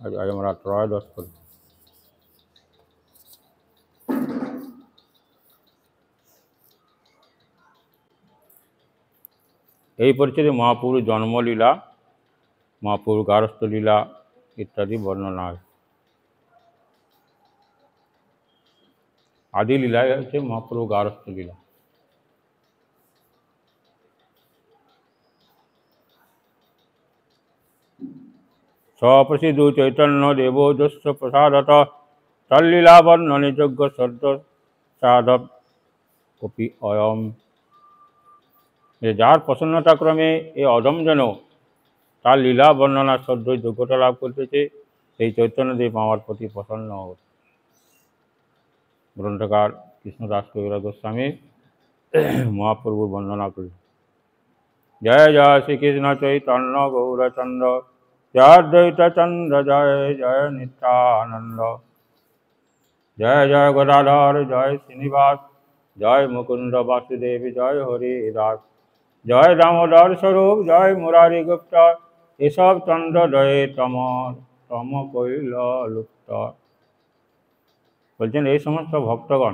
আজ আমরা ত্রয়োদশ করি। এই পরিচ্ছেদে মহাপ্রভুর জন্মলীলা, মহাপ্রভুর গারস্থ লীলা ইত্যাদি বর্ণনা হয়। আদি লীলায় হচ্ছে মহাপ্রভু গারস্থ লীলা। স্বপ্রসিদ্ধ চৈতন্য দেব যস্য প্রসাদত তল্লীলা বর্ণনে যোগ্য সদ্য সাধব কপি অয়ম। যার প্রসন্নতাক্রমে এই অদম যেন তার লীলা বর্ণনার সদ্য যোগ্যতা লাভ করতেছে, সেই চৈতন্যদেব আমার প্রতি প্রসন্ন। গ্রন্থকার কৃষ্ণদাস কবিরাজ গোস্বামী মহাপ্রভুর বর্ণনা করি। জয় জয় শ্রীকৃষ্ণ চৈতন্য গৌরচন্দ্র, জয় অদ্বৈত চন্দ্র, জয় জয় নিত্যানন্দ, জয় জয় গদাধর, জয় শ্রীনিবাস, জয় মুকুন্দ বাসুদেব, জয় হরি দাস, জয় দামোদর স্বরূপ, জয় মুরারি গুপ্ত, এসব চন্দ্রদয়ে তম কৈল লুপ্ত। বলছেন এই সমস্ত ভক্তগণ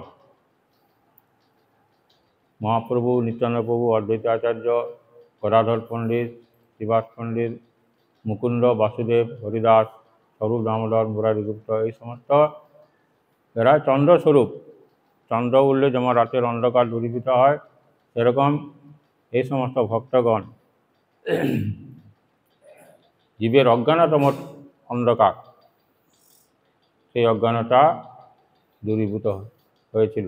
মহাপ্রভু, নিত্যানন্দ প্রভু, অদ্বৈত আচার্য, গদাধর পণ্ডিত, শ্রীবাস পণ্ডিত, মুকুন্দ বাসুদেব, হরিদাস, স্বরূপ দামোদর, মুরারিগুপ্ত, এই সমস্ত এরা চন্দ্রস্বরূপ। চন্দ্র উঠলে যেমন রাতের অন্ধকার দূরীভূত হয়, এরকম এই সমস্ত ভক্তগণ জীবের অজ্ঞানতম অন্ধকার, সেই অজ্ঞানতা দূরীভূত হয়েছিল।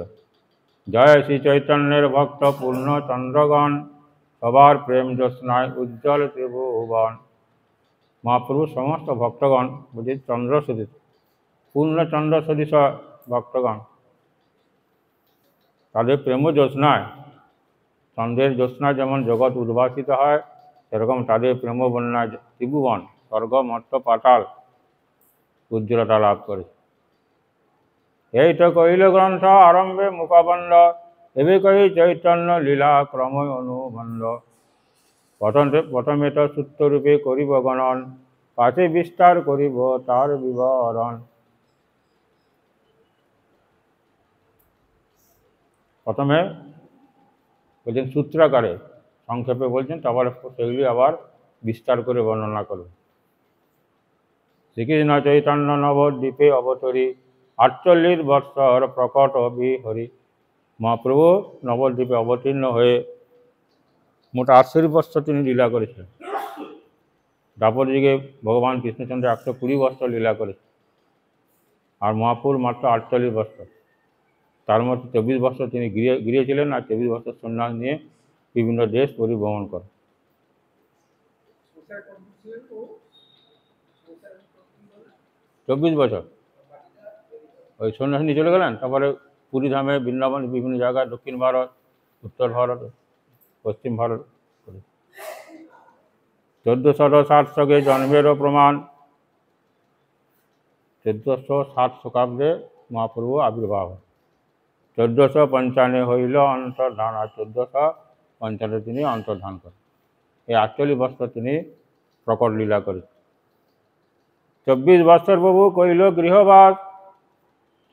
জয় শ্রী চৈতন্যের ভক্ত পূর্ণ চন্দ্রগণ, সবার প্রেম জ্যোৎস্নায় উজ্জ্বল ত্রিভুবন। মহাপ্রভু সমস্ত ভক্তগণ বুঝি চন্দ্র সদৃশ, পূর্ণ চন্দ্র সদৃশ ভক্তগণ, তাদের প্রেম জ্যোৎস্নায়, চন্দ্রের জ্যোৎস্নায় যেমন জগৎ উদ্ভাসিত হয়, সেরকম তাদের প্রেম বন্যায় ত্রিভুবন, স্বর্গ মর্ত পাতাল উজ্জ্বলতা লাভ করে। এই তো কহিল গ্রন্থ আরম্ভে মুখবন্ধ, এবে কহি চৈতন্য লীলা ক্রমে অনুবন্ধ। প্রথমে তো সূত্ররূপে করিব গণন, পাছে বিস্তার করিব তার বিবরণ। প্রথমে বলছেন সূত্রাকারে সংক্ষেপে বলছেন, তারপরে সেগুলি আবার বিস্তার করে বর্ণনা করবে। শ্রীকৃষ্ণ চৈতন্য নবদ্বীপে অবতরী, 48 বৎসর প্রকট বিহরি। মহাপ্রভু নবদ্বীপে অবতীর্ণ হয়ে মোট 48 বৎসর তিনি লীলা করেছিলেন। দ্বাপর যুগে ভগবান কৃষ্ণচন্দ্র 120 বৎসর লীলা করেছেন, আর মহাপ্রভুর মাত্র 48 বৎসর। তার মধ্যে 24 বৎসর তিনি গিয়েছিলেন, আর 24 বৎসর সন্ন্যাস নিয়ে বিভিন্ন দেশ পরিভ্রমণ করেন। 24 বছর ওই সন্ন্যাস নিয়ে চলে গেলেন, তারপরে পুরী ধামে, বৃন্দাবন, বিভিন্ন জায়গায়, দক্ষিণ ভারত, উত্তর ভারত, পশ্চিম ভারত। 1460 শকে জন্মেরও প্রমাণ, 1460 শকাব্দে মহাপ্রভু আবির্ভাব। 1455 হইল অন্তর্ধান, আর 1455 তিনি অন্তর্ধান করেন। এই 48 বৎসর তিনি প্রকট লীলা করেন। 24 বৎসর প্রভু কইল গৃহবাস,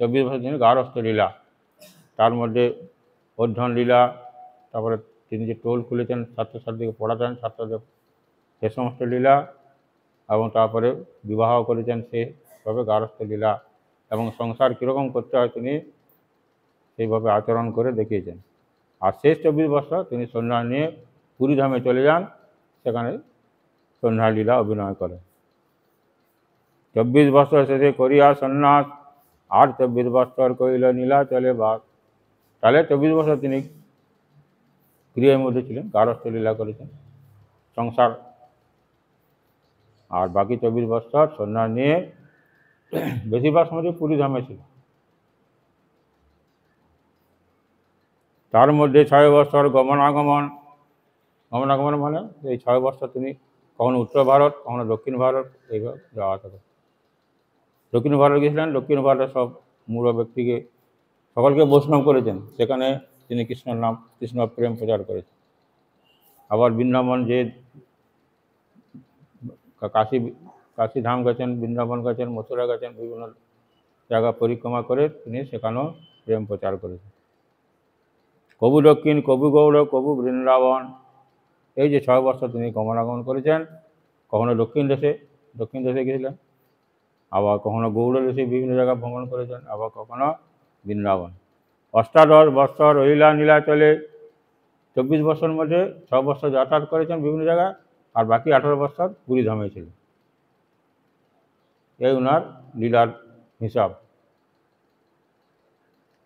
24 বছর তিনি গারস্থ লীলা, তার মধ্যে অধ্যয়ন লীলা, তারপরে তিনি যে টোল খুলেছেন ছাত্রছাত্রীকে পড়াতেন, ছাত্রদের সে সমস্ত লীলা, এবং তারপরে বিবাহ করেছেন সেভাবে গারস্থ লীলা, এবং সংসার কীরকম করতে হয় তিনি সেইভাবে আচরণ করে দেখিয়েছেন। আর শেষ 24 বছর তিনি সন্ন্যাস নিয়ে পুরীধামে চলে যান, সেখানে সন্ন্যাস লীলা অভিনয় করেন। 24 বছর শেষে করিয়া সন্ন্যাস, আর 24 বছর কইল নীলা চলে বাস। তাহলে 24 বছর তিনি গৃহের মধ্যে ছিলেন, গারস্থ লীলা করেছেন, সংসার, আর বাকি 24 বছর সন্ন্যাস নিয়ে বেশিরভাগ সময় পুরীধামে ছিল। তার মধ্যে 6 বছর গমনাগমন মানে এই 6 বছর তিনি কখনো উত্তর ভারত, কখনো দক্ষিণ ভারত, এইভাবে যাওয়া থাকে। দক্ষিণ ভারত গিয়েছিলেন, দক্ষিণ ভারতের সব মূঢ় ব্যক্তিকে সকলকে বৈষ্ণব করেছেন, সেখানে তিনি কৃষ্ণের নাম, কৃষ্ণ প্রেম প্রচার করেছেন। আবার বৃন্দাবন যে কাশী কাশীধাম গেছেন, বৃন্দাবন গেছেন, মথুরা গেছেন, বিভিন্ন জায়গা পরিক্রমা করে তিনি সেখানেও প্রেম প্রচার করেছেন। কবু দক্ষিণ, কবু গৌড়, কবু বৃন্দাবন, এই যে 6 বছর তিনি গমনাগমন করেছেন। কখনো দক্ষিণ দেশে গেছিলেন, আবার কখনো গৌড় দেশে বিভিন্ন জায়গা ভ্রমণ করেছেন, আবার কখনো বৃন্দাবন। 18 বছর রহিলা নীলাচলে, 24 বছরের মধ্যে 6 বছর যাতায়াত করেছেন বিভিন্ন জায়গায়, আর বাকি 18 বছর পুরীধামে ছিলেন। এই ওনার লীলার হিসাব।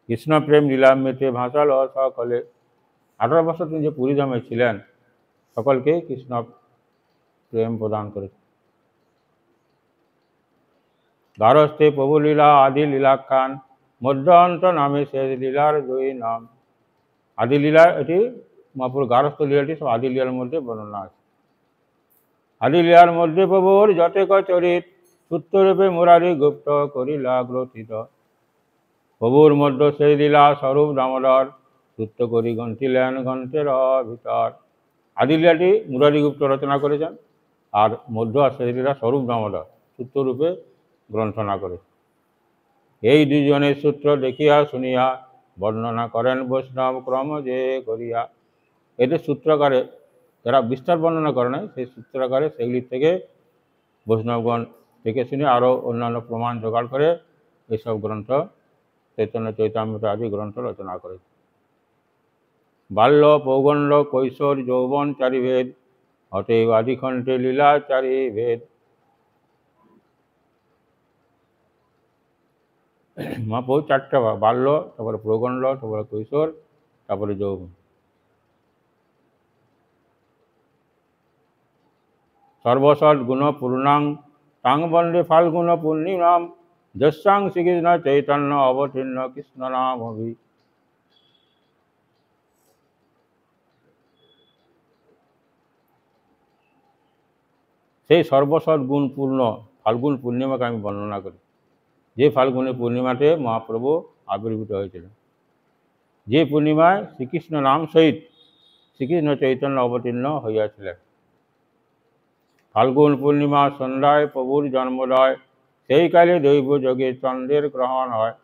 কৃষ্ণ প্রেম লীলা মেতে ভাসাল সকলে, 18 বছর তিনি যে পুরীধামে ছিলেন সকলকে কৃষ্ণ প্রেম প্রদান করেছেন। দ্বারস্থে প্রভু লীলা আদি লীলাখ্যান, মধ্য অন্ত নামে শেষ লীলার 2 নাম। আদি লীলা, এটি মহাপুর গারস্থ লীলাটি সব আদি লীলার মধ্যে বর্ণনা আছে। আদি লীলার মধ্যে প্রভুর যতেক চরিত, সূত্ররূপে মুরারি গুপ্ত করিলা গ্রথিত। প্রভুর মধ্য সেই লীলা স্বরূপ দামোদর, সূত্র করি গন্থিলেন গ্রন্থের ভিতর। আদি লীলাটি মুরারি গুপ্ত রচনা করেছেন, আর মধ্য সেই লীলা স্বরূপ দামোদর সূত্ররূপে গ্রন্থনা করেছেন। এই দুজনের সূত্র দেখিয়া শুনিয়া বর্ণনা করেন বৈষ্ণব ক্রম যে করিয়া। এতে সূত্রকারে যারা বিস্তার বর্ণনা করে নাই, সেই সূত্রকারে সেগুলির থেকে বৈষ্ণবগণ থেকে শুনে আরও অন্যান্য প্রমাণ জোগাড় করে এইসব গ্রন্থ, চৈতন্য চৈতামৃত আদি গ্রন্থ রচনা করেছে। বাল্য, পৌগণ্ড, কৈশোর, যৌবন 4 ভেদ, অতএব আদিখণ্ডে লীলা 4 ভেদ। মহাপ্রভু 4টা ভাগ, বাল্য, তারপরে প্রৌগণ্ড, তারপরে কৈশোর, তারপরে যৌবন। সর্বসৎ গুণ পূর্ণাং তাং বন্দে ফাল্গুন পূর্ণিমাম, যস্যাং শ্রীকৃষ্ণ চৈতন্য অবতীর্ণ কৃষ্ণ নাম অভি। সেই সর্বসৎ গুণ পূর্ণ ফাল্গুন পূর্ণিমাকে আমি বর্ণনা করি, যে ফাল্গুনের পূর্ণিমাতে মহাপ্রভু আবির্ভূত হয়েছিলেন, যে পূর্ণিমায় শ্রীকৃষ্ণ নাম সহিত শ্রীকৃষ্ণ চৈতন্য অবতীর্ণ হইয়াছিলেন। ফাল্গুন পূর্ণিমা সন্ধ্যায় প্রভুর জন্মোদয়, সেই কালে দৈব যোগে চন্দ্রের গ্রহণ হয়।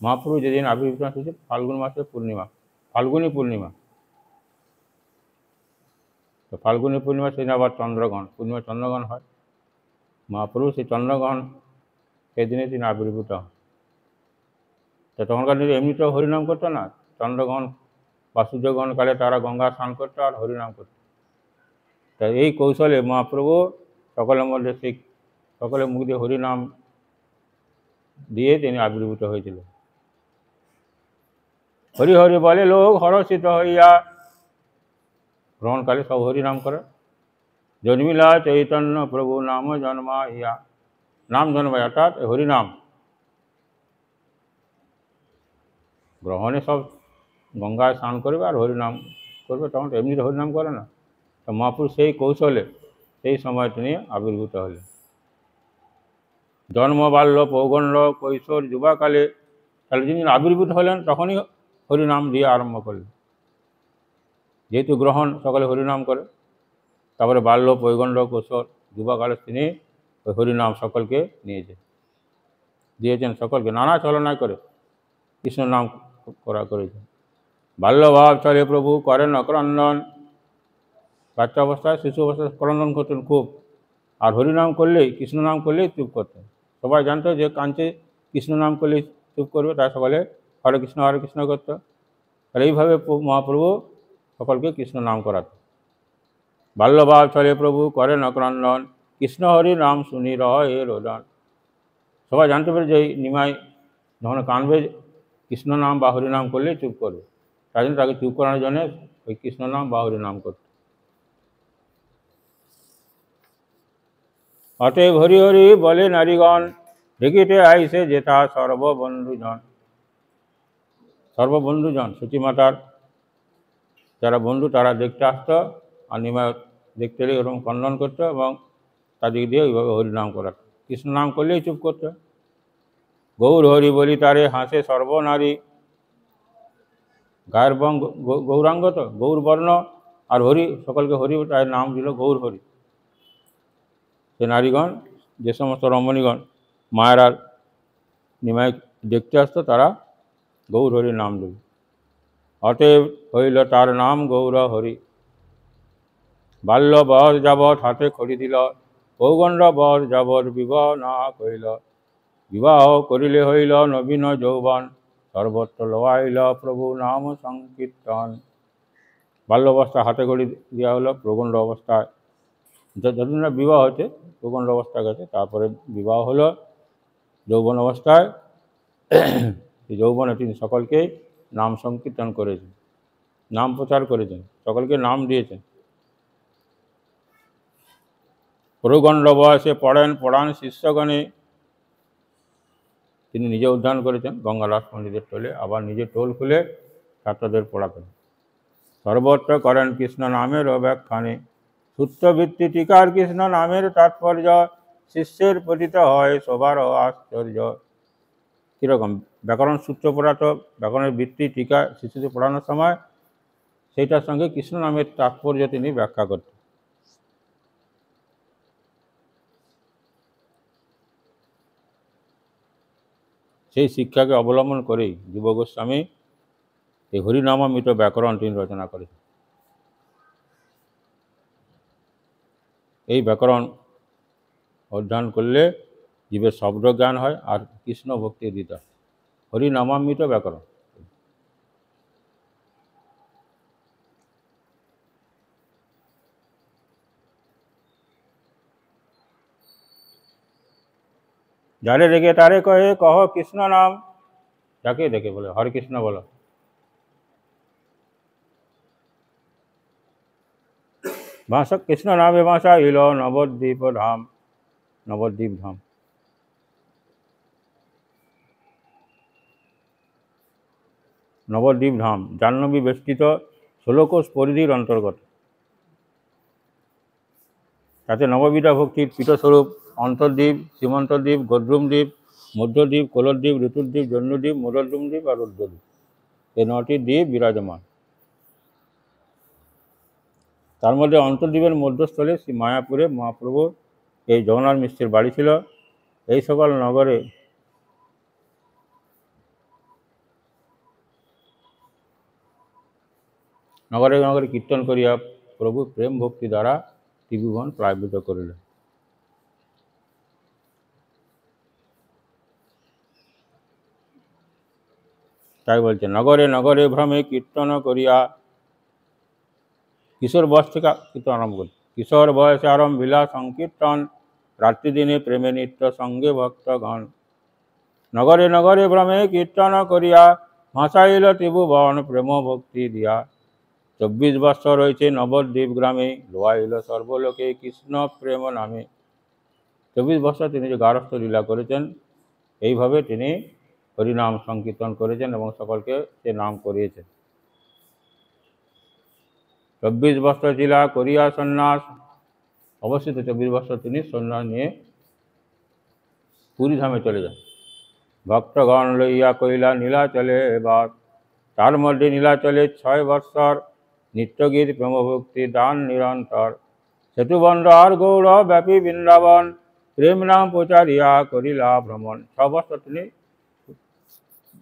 মহাপ্রভু যেদিন আবির্ভূত হয়েছে ফাল্গুন মাসের পূর্ণিমা, ফাল্গুনী পূর্ণিমা। তো ফাল্গুনী পূর্ণিমা সেদিন আবার চন্দ্রগ্রহণ, পূর্ণিমা চন্দ্রগ্রহণ হয়। মহাপ্রভু সেই চন্দ্রগ্রহণ সেদিনে তিনি আবির্ভূত হন। তো তখনকার দিনে এমনিতে হরিনাম করতো না, চন্দ্রগ্রহণ বা সূর্যগ্রহণকালে তারা গঙ্গা স্নান করতো আর হরিনাম করতো। তাই এই কৌশলে মহাপ্রভু সকলের মধ্যে সেই সকলের মুখ দিয়ে হরিনাম দিয়ে তিনি আবির্ভূত হয়েছিলেন। হরি হরি বলে লোক হরষিত হইয়া, গ্রহণকালে সব হরিনাম করে। জন্মিলা চৈতন্য প্রভু নাম জন্মাইয়া, নাম জন্মায় অর্থাৎ হরিনাম গ্রহণে সব গঙ্গায় স্নান করবে আর হরিনাম করবে, তখন এমনিতে হরিনাম করে না। তো মহাপুরুষ সেই কৌশলে সেই সময় তিনি আবির্ভূত হলেন। জন্ম, বাল্য, পৌগণ্ড, কৈশোর, যুবাকালে, তাহলে যিনি আবির্ভূত হলেন তখনই হরিনাম দিয়ে আরম্ভ করলেন। যেহেতু গ্রহণ সকলে হরিনাম করে, তারপরে বাল্য, পৌগণ্ড, কৈশোর, যুবাকালে তিনি ওই হরিনাম সকলকে দিয়েছেন সকলকে নানা চলনায় করে কৃষ্ণ নাম করেছেন। বাল্যভাব চলে প্রভু করেন ক্রন্দন, বাচ্চা অবস্থায় শিশু অবস্থায় ক্রন্দন করতেন খুব, আর হরিনাম করলেই কৃষ্ণ নাম করলেই চুপ করতেন। সবাই জানতো যে কাঞ্চে কৃষ্ণ নাম করলেই চুপ করবে, তাই সকলে হরে কৃষ্ণ করতো। আর এইভাবে মহাপ্রভু সকলকে কৃষ্ণ নাম করাতেন। বাল্যভাব চলে প্রভু করেন ক্রন্দন, কৃষ্ণ হরি নাম শুনি রহে রোদন। সবাই জানতে পারে যে এই নিমাই যখন কানবে কৃষ্ণ নাম বা হরিনাম করলেই চুপ করবে, তাই জন্য তাকে চুপ করানোর জন্য ওই কৃষ্ণ নাম বা হরিনাম করত। অতএব হরি হরি বলে নারীগণ, দেখিতে আইসে যেথা সর্ববন্ধুজন সতীমাতার যারা বন্ধু তারা দেখতে আসতো, আর নিমায় দেখতে এলে ওরকম খণ্ডন করতো এবং তাদের দিয়ে ওইভাবে হরিনাম করাতো। কৃষ্ণ নাম করলেই চুপ করতো। গৌর হরি বলি তারে হাসে সর্বনারী, গায়ের বং গৌরাঙ্গ, তো গৌর বর্ণ, আর হরি সকলকে হরি, তার নাম দিল গৌর হরি। সে নারীগণ, যে সমস্ত রমণীগণ মায়ের নিমাই দেখতে আসতো, তারা গৌর হরির নাম দিল। অতএব হইল তার নাম গৌর হরি। বাল্য বয়স যাবৎ হাতে খড়ি দিল, পৌগণ্ড বয়স যাবৎ বিবাহ না করিল। বিবাহ করিলে হইল নবীন যৌবন, সর্বত্র লওয়াইল প্রভু নাম সংকীর্তন। বাল্যাবস্থায় হাতে খড়ি দেওয়া হলো, প্রগণ্ড অবস্থায় যতদিন না বিবাহ হয়েছে প্রগণ্ড অবস্থা গেছে, তারপরে বিবাহ হলো যৌবন অবস্থায়। এই যৌবনে তিনি সকলকেই নাম সংকীর্তন করেছেন, নাম প্রচার করেছেন, সকলকে নাম দিয়েছেন। প্রগণ্ড বয়সে পড়ান শিষ্যগণে। তিনি নিজে উদ্ধারণ করেছেন গঙ্গাদাস পণ্ডিতের টোলে, আবার নিজে টোল খুলে ছাত্রদের পড়াতেন। সর্বত্র করেন কৃষ্ণ নামের ব্যাখ্যানে, সূত্রবৃত্তি টিকার কৃষ্ণ নামের তাৎপর্য, শিষ্যের পতিত হয় সবার আশ্চর্য। কীরকম ব্যাকরণ সূত্র পড়াতো, ব্যাকরণের বৃত্তি টিকা শিশুদের পড়ানোর সময় সেইটার সঙ্গে কৃষ্ণ নামের তাৎপর্য তিনি ব্যাখ্যা করতেন। সেই শিক্ষাকে অবলম্বন করেই জীব গোস্বামী এই হরিনামামৃত ব্যাকরণ তিনি রচনা করেছেন। এই ব্যাকরণ অধ্যয়ন করলে জীবের শব্দ জ্ঞান হয় আর কৃষ্ণ ভক্তি দিতে হয়। হরিনামামৃত ব্যাকরণ। যারে দেখে তারে কহে কহ কৃষ্ণ নাম, যাকে দেখে বলে হরে কৃষ্ণ বলো। ভাষা কৃষ্ণ নামে ভাষা ইল নবদ্বীপ ধাম, নবদ্বীপ ধাম। নবদ্বীপ ধাম জাহ্নবী বেষ্টিত 16 কোষ পরিধির অন্তর্গত। তাতে নববিধা ভক্তির পীঠস্বরূপ অন্তর্দ্বীপ, সীমন্তদ্বীপ, গদ্রুমদ্বীপ, মধ্যদ্বীপ, কোলদ্বীপ, ঋতুদ্বীপ, জন্মদ্বীপ, মোদদ্রুমদ্বীপ আর রুদ্রদ্বীপ, এই 9টি দ্বীপ বিরাজমান। তার মধ্যে অন্তর্দ্বীপের মধ্যস্থলে শ্রী মায়াপুরে মহাপ্রভু এই জগন্নাথ মিশ্রের বাড়ি ছিল। এই সকল নগরে নগরে নগরে কীর্তন করিয়া প্রভু প্রেম ভক্তি দ্বারা ত্রিভুবন প্লাবিত করিলেন। তাই বলছে নগরে নগরে ভ্রমে কীর্তন করিয়া। কিশোর বয়স থেকে কীর্তন আরম্ভ করি। কিশোর বয়সে আরম্ভিলা সংকীর্তন, রাত্রি দিনে প্রেমে নিত্য সঙ্গে ভক্তগণ। নগরে নগরে ভ্রমে কীর্তন করিয়া, ভাসাইল ত্রিভুবন প্রেম ভক্তি দিয়া। 24 বৎসর রয়েছে নবদ্বীপ গ্রামে, লোয়াইল সর্বলোকে কৃষ্ণ প্রেম নামে। 24 বৎসর তিনি যে গারস্থ লীলা করেছেন, এইভাবে তিনি হরিনাম সংকীর্তন করেছেন এবং সকলকে সে নাম করিয়েছেন। 24 বৎসর লীলা করিয়া সন্ন্যাস, অবস্থিত 24 বৎসর তিনি সন্ন্যাস নিয়ে পুরী ধামে চলে যান। ভক্তগণ লইয়া কইলা নীলাচলে বাস, তার মধ্যে নীলাচলে 6 বৎসর নিত্যগীত প্রেমভক্তি দান নিরন্তর। সেতুবন্ধ আর গৌর ব্যাপী বৃন্দাবন, প্রেম নাম প্রচারিয়া করিলা ভ্রমণ। 6 বৎসর তিনি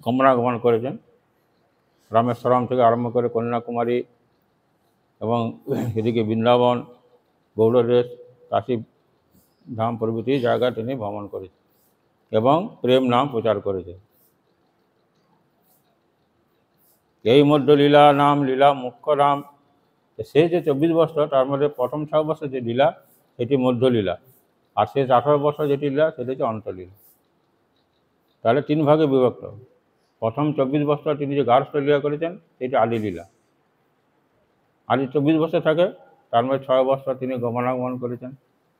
গমনাগমন করেছেন, রামেশ্বরম থেকে আরম্ভ করে কন্যাকুমারী এবং এদিকে বৃন্দাবন, গৌড়দেশ, কাশী ধাম প্রভৃতি জায়গা তিনি ভ্রমণ করেছেন এবং প্রেম নাম প্রচার করেছেন। এই মধ্য লীলা নাম লীলা মুখ্য নাম। সেই যে 24 বৎসর, তার মধ্যে প্রথম 6 বৎসর যে লীলা সেটি মধ্যলীলা, আর শেষ 18 বৎসর যেটি লীলা সেটি হচ্ছে অন্তলীলা। তাহলে 3 ভাগে বিভক্ত। প্রথম 24 বৎসর তিনি যে গার্হস্থ লীলা করেছেন সেটি আদি লীলা। আদি 24 বৎসর থাকে, তার মধ্যে 6 বৎসর তিনি গমনাগমন করেছেন।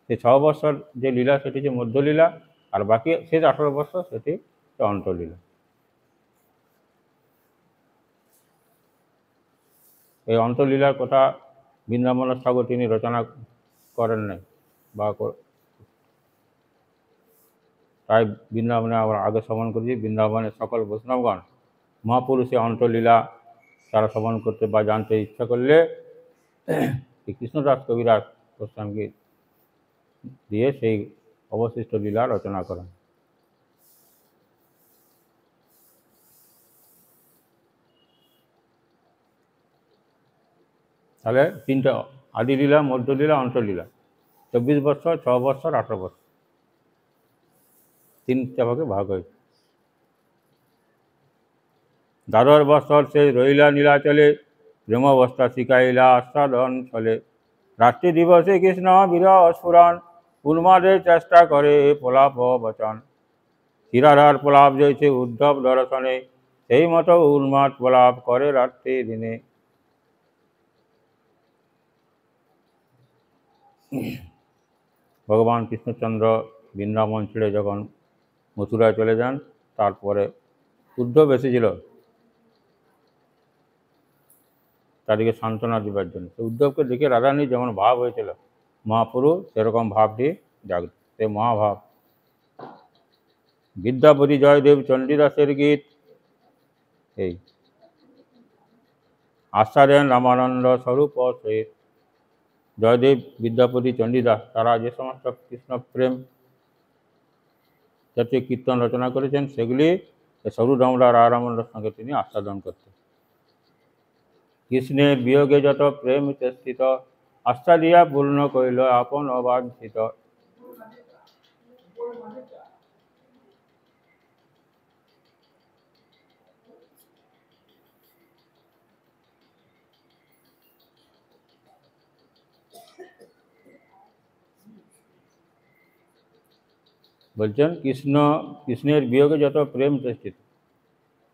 সেই 6 বৎসর যে লীলা সেটি হচ্ছে মধ্যলীলা, আর বাকি শেষ 18 বৎসর সেটি অন্তলীলা। এই অন্তলীলার কথা বৃন্দাবন ঠাকুর তিনি রচনা করেন নাই, বা তাই বৃন্দাবনে আমরা আগে শ্রবণ করেছি। বৃন্দাবনের সকল বৈষ্ণবগণ মহাপুরুষের অন্তলীলা তারা শ্রবণ করতে বা জানতে ইচ্ছা করলে কৃষ্ণদাস কবিরাজ গোস্বামীকে দিয়ে সেই অবশিষ্ট লীলা রচনা করেন। তাহলে তিনটা আদি লীলা, মধ্যলীলা, অন্তলীলা, 24 বৎসর, 6 বৎসর, 18 বৎসর, তিনটা ভাগে ভাগ হয়েছে। দ্বাদশ বৎসর সে রহিলা নীলাচলে, প্রেমাবস্থা শিখাইলা আস্বাদন ছলে। রাত্রি দিবসে কৃষ্ণ বিরহ স্ফুরণ, উন্মাদের চেষ্টা করে প্রলাপ বচন। শিরাধার প্রলাপ জয়ছে উদ্ধব দর্শনে, সেই মতো উন্মাদ প্রলাপ করে রাত্রি দিনে। ভগবান কৃষ্ণচন্দ্র বৃন্দাবন ছেড়ে যখন মথুরায় চলে যান, তারপরে উদ্ধব এসেছিল তাদেরকে সান্ত্বনা দেবার জন্য। উদ্ধবকে দেখে রাধারানীর যেমন ভাব হয়েছিল, মহাপুরু সেরকম ভাবটি জাগত, সে মহাভাব। বিদ্যাপতি জয়দেব চণ্ডীদাসের গীত এই আস্থা দেন রামানন্দ স্বরূপ সহিত। জয়দেব, বিদ্যাপতি, চণ্ডীদাস তারা যে সমস্ত কৃষ্ণ প্রেম জাতীয় কীর্তন রচনা করেছেন, সেগুলি স্বরূপ রামরা রামানন্দের সঙ্গে তিনি আস্বাদন করতেন। কৃষ্ণের বিয়োগে যত প্রেম চেষ্টিত, আস্থা দিয়া পূর্ণ কইল আপন অবাঞ্ছিত। বলছেন কৃষ্ণের বিয়োগে যত প্রেম চেষ্টিত,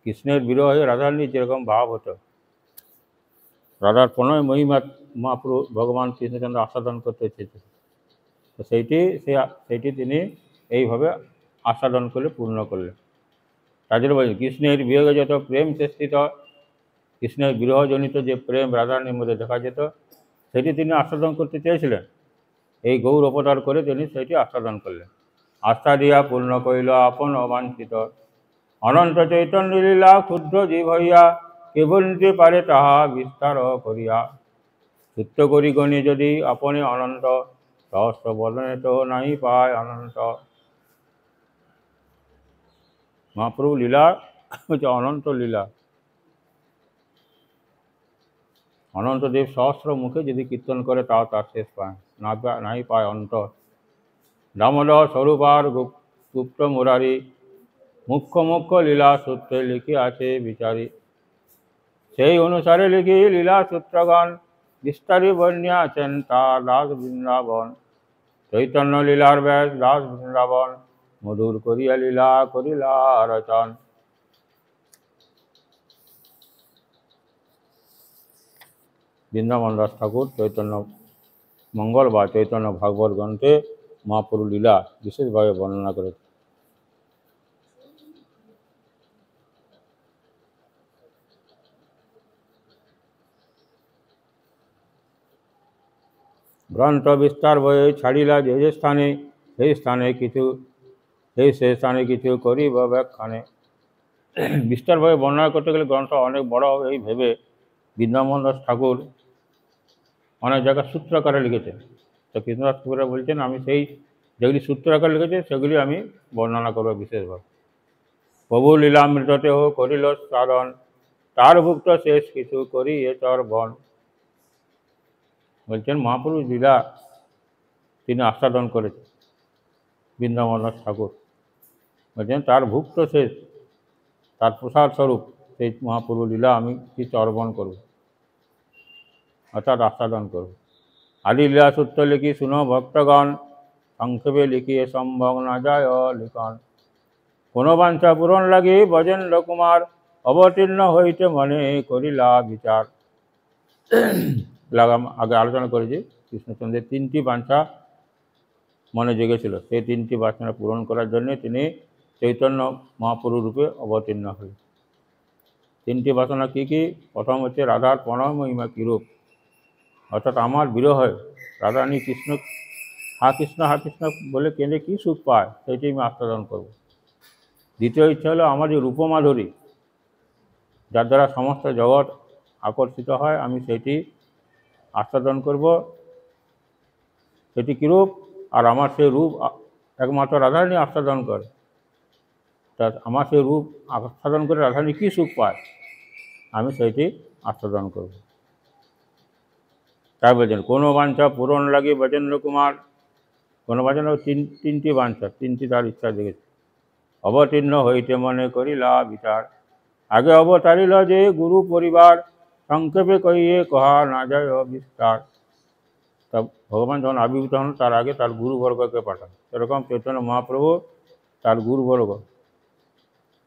কৃষ্ণের বিরহে রাধারানীর যেরকম ভাব হতো, রাধার প্রণয় মহিমা মহাপ্রভু ভগবান কৃষ্ণচন্দ্র আস্বাদন করতে চেয়েছেন, তো সেইটি তিনি এইভাবে আস্বাদন করে পূর্ণ করলেন। তার জন্য বলছেন কৃষ্ণের বিয়োগে যত প্রেম চেষ্টিত, কৃষ্ণের বিরহজনিত যে প্রেম রাধারানীর মধ্যে দেখা যেত, সেটি তিনি আস্বাদন করতে চেয়েছিলেন। এই গৌর অবতার করে তিনি সেটি আস্বাদন করলেন। আস্থা দিয়া পূর্ণ কইল আপন অবাঞ্ছিত। অনন্ত চৈতন্য লীলা ক্ষুদ্র জীব হইয়া, কেবল নিতে পারে তাহা বিস্তার করিয়া। চিত্ত করি গণি যদি আপনি অনন্ত, সহস্র বদনে তো নাই পায় অনন্ত। মহাপ্রভু লীলা হচ্ছে অনন্ত লীলা। অনন্তদেব সহস্র মুখে যদি কীর্তন করে, তাও তার শেষ পায় নাই পায় অন্ত। দামোদর স্বরূপার গুপ্ত মুরারি, মুখ্য মুখ্য লীলা সূত্রে লিখি আছে বিচারি। সেই অনুসারে লিখি লীলা সূত্রগণ, বিস্তারি বর্ণিয়াছেন তার দাস বৃন্দাবন। চৈতন্য লীলার ব্যাস দাস বৃন্দাবন, মধুর করিয়া লীলা করিলা রচন। বৃন্দাবন দাস ঠাকুর চৈতন্য মঙ্গল বা চৈতন্য ভাগবত গ্রন্থে মহাপ্রভু লীলা বিশেষভাবে বর্ণনা করেছে। গ্রন্থ বিস্তার বয়ে ছাড়িলা যে যে স্থানে, সেই স্থানে কিছু করিব ব্যাখ্যানে। বিস্তারভাবে বর্ণনা করতে গেলে গ্রন্থ অনেক বড় হবে এই ভেবে বৃন্দাবন দাস ঠাকুর অনেক জায়গায় সূত্র আকারে লিখেছেন। তো কৃষ্ণদাস ঠাকুরা বলছেন, আমি সেই যেগুলি সূত্র আকারে লিখেছে সেগুলি আমি বর্ণনা করবো বিশেষভাবে। প্রভু লীলামৃততে হো করিল সাধন, তার ভুক্ত শেষ কিছু করি এ চর বন। বলছেন মহাপ্রভু লীলা তিনি আস্বাদন করেছেন বৃন্দাবন দাস ঠাকুর। বলছেন তার ভুক্ত শেষ, তার প্রসাদ স্বরূপ সেই মহাপ্রভু লীলা আমি কিছু অর্পণ করব, অর্থাৎ আস্বাদন করব। আদি লীলা সূত্র লিখি শুনো ভক্তগণ, সংক্ষেপে লিখি এ সম্ভব না যায় লিখন। কোনো বাঞ্ছা পূরণ লাগি ব্রজেন্দ্র কুমার, অবতীর্ণ হইতে মনে করিলা বিচার। আগে আলোচনা করেছি কৃষ্ণচন্দ্রের 3টি বাঞ্ছা মনে জেগেছিল, সেই 3টি বাসনা পূরণ করার জন্য তিনি চৈতন্য মহাপ্রভু রূপে অবতীর্ণ হলেন। 3টি বাসনা কী কী? প্রথম হচ্ছে রাধার প্রণয় মহিমা কীরূপ, অর্থাৎ আমার বিরহ হয় রাধারানী কৃষ্ণ হা কৃষ্ণ বলে কেঁদে কী সুখ পায়, সেইটি আমি আস্বাদন করব। দ্বিতীয় ইচ্ছা হলো আমার যে রূপমাধুরী, যার দ্বারা সমস্ত জগৎ আকর্ষিত হয়, আমি সেটি আস্বাদন করব। সেটি কীরূপ? আর আমার সেই রূপ একমাত্র রাধারানী আস্বাদন করে। তা আমার সেই রূপ আস্বাদন করে রাধারানী কী সুখ পায়, আমি সেইটি আস্বাদন করব। তাই বলছেন কোনো বাঞ্ছা পূরণ লাগে ব্রজেন্দ্র কুমার, কোনো বাঞ্ছা তিনটি বাঞ্ছা, তিনটি তার ইচ্ছা দেখেছে। অবতীর্ণ হইতে মনে করিলা বিচার, আগে অবতারিল যে গুরু পরিবার, সংক্ষেপে কহিয়ে কহা না যায় বিস্তার। তা ভগবান যখন আবির্ভূত হন তার আগে তার গুরুবর্গকে পাঠান। সেরকম চৈতন্য মহাপ্রভু তার গুরুবর্গ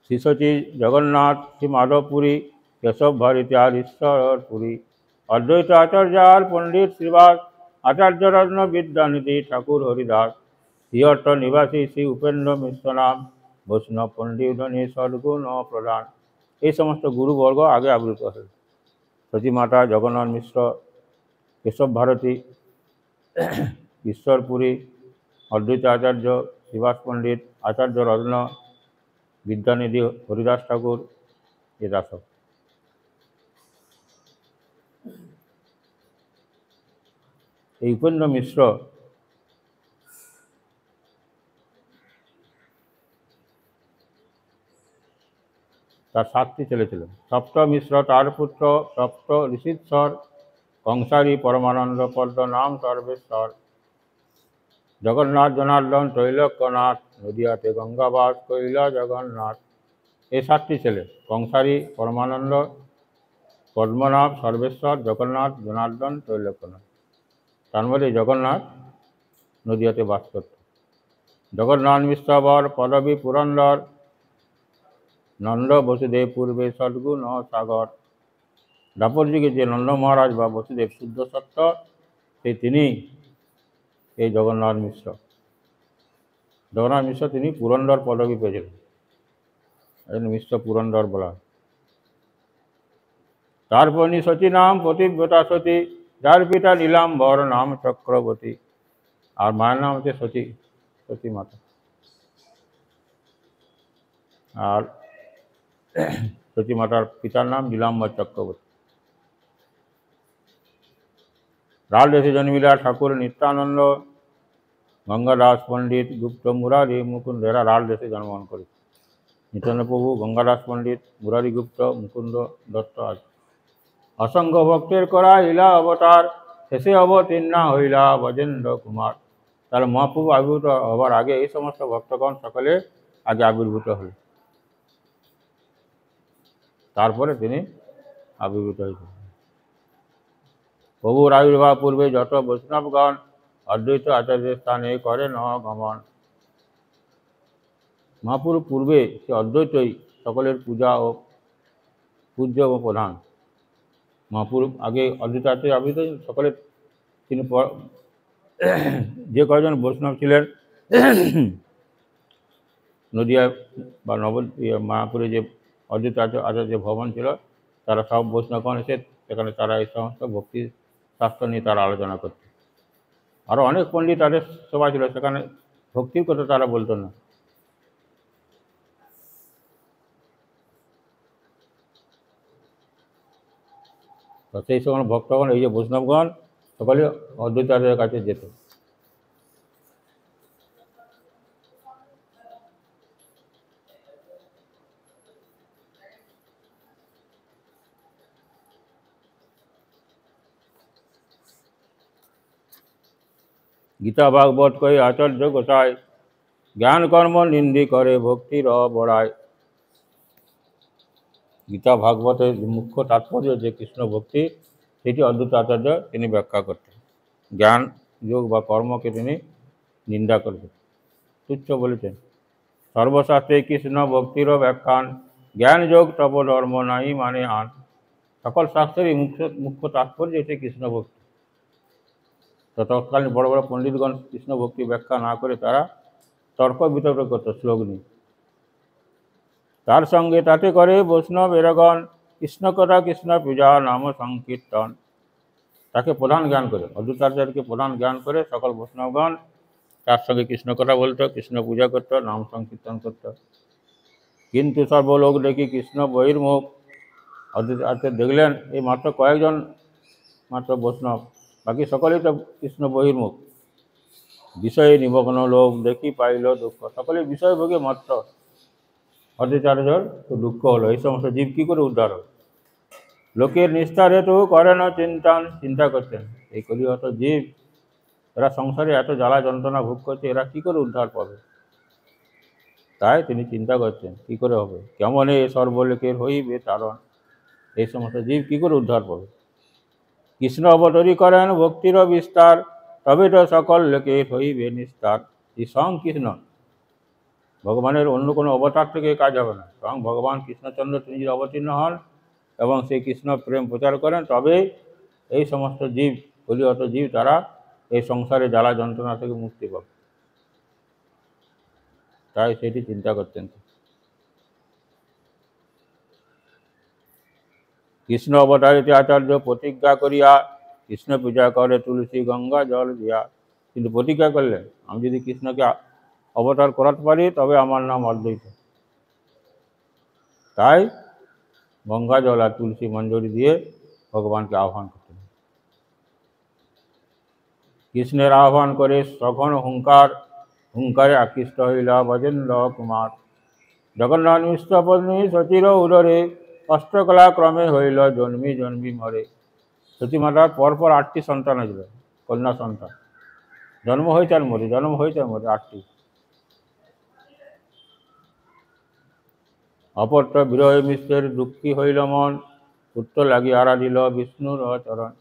শ্রী সচি জগন্নাথ, শ্রী মাধবপুরী, কেশব ভারতী আর ঈশ্বরপুরী, অদ্বৈত আচার্যার পণ্ডিত শ্রীবাস, আচার্য রত্ন বিদ্যানিধি ঠাকুর হরিদাস, শ্রীহট্ট নিবাসী শ্রী উপেন্দ্র মিশ্র নাম, বৈষ্ণব পণ্ডিতনী সদ্গুণ প্রধান। এই সমস্ত গুরুবর্গ আগে আবির্ভূত হল। সতী মাতা, জগন্নাথ মিশ্র, কেশব ভারতী, ঈশ্বরপুরী, অদ্বৈত আচার্য, শ্রীবাস পণ্ডিত, আচার্য রত্ন, বিদ্যানিধি, হরিদাস ঠাকুর, এরা সব। এই উপেন্দ্র মিশ্র তার 7টি ছেলে ছিল। সপ্ত মিশ্র তার পুত্র, সপ্ত ঋষিশ্বর, কংসারী পরমানন্দ পদ্ম নাম সর্বেশ্বর, জগন্নাথ জনার্দন ত্রৈলোক্যনাথ, নদিয়াতে গঙ্গাবাস কৈলা জগন্নাথ। এই 7টি ছেলে কংসারী, পরমানন্দ, পদ্মনাভ, সর্বেশ্বর, জগন্নাথ, জনার্দন, ত্রৈলোক্যনাথ। তার মধ্যে জগন্নাথ নদিয়াতে বাস করত। জগন্নাথ মিশ্রবর পদবী পুরন্দর, নন্দ বসুদেব পূর্বে সদ্গুণ সাগর। দাপর যুগে যে নন্দ মহারাজ বা বসুদেব শুদ্ধ সত্য, সেই তিনি এই জগন্নাথ মিশ্র। জগন্নাথ মিশ্র তিনি পুরন্দর পদবী পেয়েছিলেন, এই মিশ্র পুরন্দর বলা। তারপর সতী নাম পতিব্রতা সতী, যার পিতা নীলাম্বর নাম চক্রবর্তী। আর মায়ের নাম হচ্ছে সতী, সতী মাতা। আর সতী মাতার পিতার নাম নীলাম্বর চক্রবর্তী। রাল দেশে জন্মিলা ঠাকুর নিত্যানন্দ, গঙ্গাদাস পণ্ডিত, গুপ্ত মুরারি মুকুন্দ। এরা রাল দেশে জন্মগ্রহণ করেছে। নিত্যানন্দ প্রভু, গঙ্গাদাস পণ্ডিত, মুরারি গুপ্ত, মুকুন্দ দত্ত আছে। অসংখ্য ভক্তের করা ইলা অবতার, শেষে অবতীর্ণা হইলা ব্রজেন্দ্র কুমার। তাহলে মহাপ্রভু আবির্ভূত হবার আগে এই সমস্ত ভক্তগণ সকলে আগে আবির্ভূত হল, তারপরে তিনি আবির্ভূত হয়েছেন। প্রভুর আবির্ভাব পূর্বে যত বৈষ্ণবগণ, অদ্বৈত আচার্যের স্থানে করেন গমন। মহাপ্রভুর পূর্বে সে অদ্বৈতই সকলের পূজা ও পূজ্য ও প্রধান। মহাপ্রভু আগে অদ্বৈত আচার্য আবির্ভূত হয়েছেন, সকলের তিনি যে কয়জন বৈষ্ণব ছিলেন নদিয়া বা মায়াপুরে যে অদ্বৈত আচার্য ভবন ছিল, তারা সব বৈষ্ণবগণ এসে সেখানে তারা এই সমস্ত ভক্তি শাস্ত্র নিয়ে তারা আলোচনা করত। আরও অনেক পণ্ডিত তাদের সভা ছিল, সেখানে ভক্তির কথা তারা বলতো না। তো সেই সময় ভক্তগণ, এই যে বৈষ্ণবগণ সকলে অদ্বৈত আচার্যের কাছে যেত। গীতা ভাগবত কই আচার্য গোসাই, জ্ঞান কর্ম নিন্দি করে ভক্তির বড়াই। গীতা ভাগবতের মুখ্য তাৎপর্য যে কৃষ্ণ ভক্তি, সেটি অদ্বৈত আচার্য তিনি ব্যাখ্যা করতেন। জ্ঞান যোগ বা কর্মকে তিনি নিন্দা করতেন, তুচ্ছ বলেছেন। সর্বশাস্ত্রে কৃষ্ণ ভক্তিরও ব্যাখ্যান, জ্ঞান যোগ তপ ধর্ম নাই মানে আন। সকল শাস্ত্রেরই মুখ্য তাৎপর্য এটি কৃষ্ণ ভক্তি। তো তৎকালীন বড় বড় পণ্ডিতগণ কৃষ্ণ ভক্তি ব্যাখ্যা না করে তারা তর্ক বিতর্ক করত শ্লোক নিয়ে। তার সঙ্গে তাতে করে বৈষ্ণব এরগণ, কৃষ্ণ কথা কৃষ্ণ পূজা নাম সংকীর্তন। তাকে প্রধান জ্ঞান করে, অদ্বৈতাচার্যকে প্রধান জ্ঞান করে সকল বৈষ্ণবগণ তার সঙ্গে কৃষ্ণ কথা বলতো, কৃষ্ণ পূজা করত, নাম সংকীর্তন করত। কিন্তু সর্বলোক দেখি কৃষ্ণ বহির্মুখ। অদ্বৈতাচার্য দেখলেন এই মাত্র কয়েকজন মাত্র বৈষ্ণব, বাকি সকলেই তো কৃষ্ণ বহির্মুখ। বিষয়ে নিমগ্ন লোক দেখি পাইল দুঃখ। সকলে বিষয়ভোগে মত্ত, অত্যাচার্যর তো দুঃখ হলো। এই সমস্ত জীব কী করে উদ্ধার হবে? লোকের নিস্তার হেতু করে না চিন্তা করতেন এই কলিহত জীব, এরা সংসারে এত জ্বালা যন্ত্রণা ভোগ করছে, এরা কী করে উদ্ধার পাবে? তাই তিনি চিন্তা করছেন কী করে হবে, কেমন এ সর্বলোকের হইবে তারণ, এই সমস্ত জীব কী করে উদ্ধার পাবে? কৃষ্ণ অবতরী করেন ভক্তির বিস্তার, তবে তো সকল লোকের হইবে নিস্তার। এই স্বয়ং কৃষ্ণ, ভগবানের অন্য কোনো অবতার থেকে কাজ হবে না, স্বয়ং ভগবান কৃষ্ণচন্দ্র তিনি যদি অবতীর্ণ হন এবং সেই কৃষ্ণ প্রেম প্রচার করেন, তবে এই সমস্ত জীব, কলিহত জীব, তারা এই সংসারে জ্বালা যন্ত্রণা থেকে মুক্তি পাবে। তাই সেটি চিন্তা করতেন। কৃষ্ণ অবতারিত আচার্য প্রতিজ্ঞা করিয়া কৃষ্ণ পূজা করে তুলসী গঙ্গা জল দিয়া। কিন্তু প্রতিজ্ঞা করলেন, আমি যদি কৃষ্ণকে অবতার করাতে পারি তবে আমার নাম অদ্বৈত। তাই গঙ্গা জল আর তুলসী মঞ্জরি দিয়ে ভগবানকে আহ্বান করতেন। কৃষ্ণের আহ্বান করে সঘন হুঙ্কারে আকৃষ্ট হইলা ব্রজেন্দ্র কুমার। জগন্নাথ মিশ্র পত্নী সচির উদরে অষ্টকলা ক্রমে হইল জন্মি জন্মি মরে। সতী মাতার পরপর 8টি সন্তান হয়েছিল, কন্যা সন্তান। জন্ম হয়েছে আর মরে, জন্ম হয়েছে আর মরে, 8টি। অপত্য বিরহে মিশ্রের দুঃখী হইল মন, পুত্র লাগি আরাধিল বিষ্ণুর চরণ।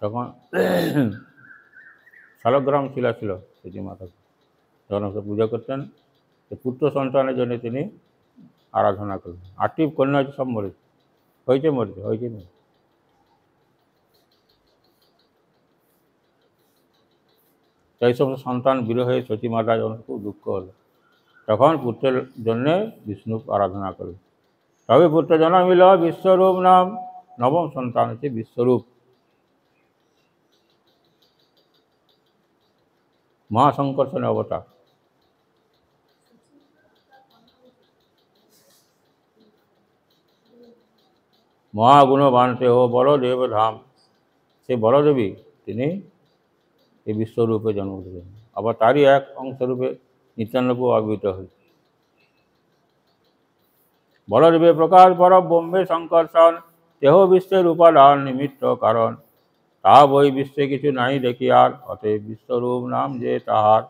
তখন শালগ্রাম শিলা ছিল সতী মাতাকে, যখন পূজা করতেন, পুত্র সন্তানের জন্য তিনি আরাধনা করবেন। 8টি কন্যা সব মরেছে, হয়েছে। সেই সমস্ত সন্তান বিরহে সতী মাতা যখন খুব দুঃখ হলো, তখন পুত্রের জন্যে বিষ্ণু আরাধনা করলেন। তবে পুত্র জন্মিল বিশ্বরূপ নাম, নবম সন্তান হচ্ছে বিশ্বরূপ। মহাসংকর্ষণের অবতার। মহাগুণবান ও বলদেব ধাম, সেই বলদেবী তিনি এই বিশ্বরূপে জন্ম দিলেন। আবার তারই এক অংশরূপে নিত্যানবও আবির্ভূত হয়েছে। বলদেবে প্রকাশ পরব বোম্বে সংকর্ষণ, দেহ বিশ্বের উপাদান নিমিত্ত কারণ। তা বই বিশ্বে কিছু নাই দেখি আর, অতএব বিশ্বরূপ নাম যে তাহার।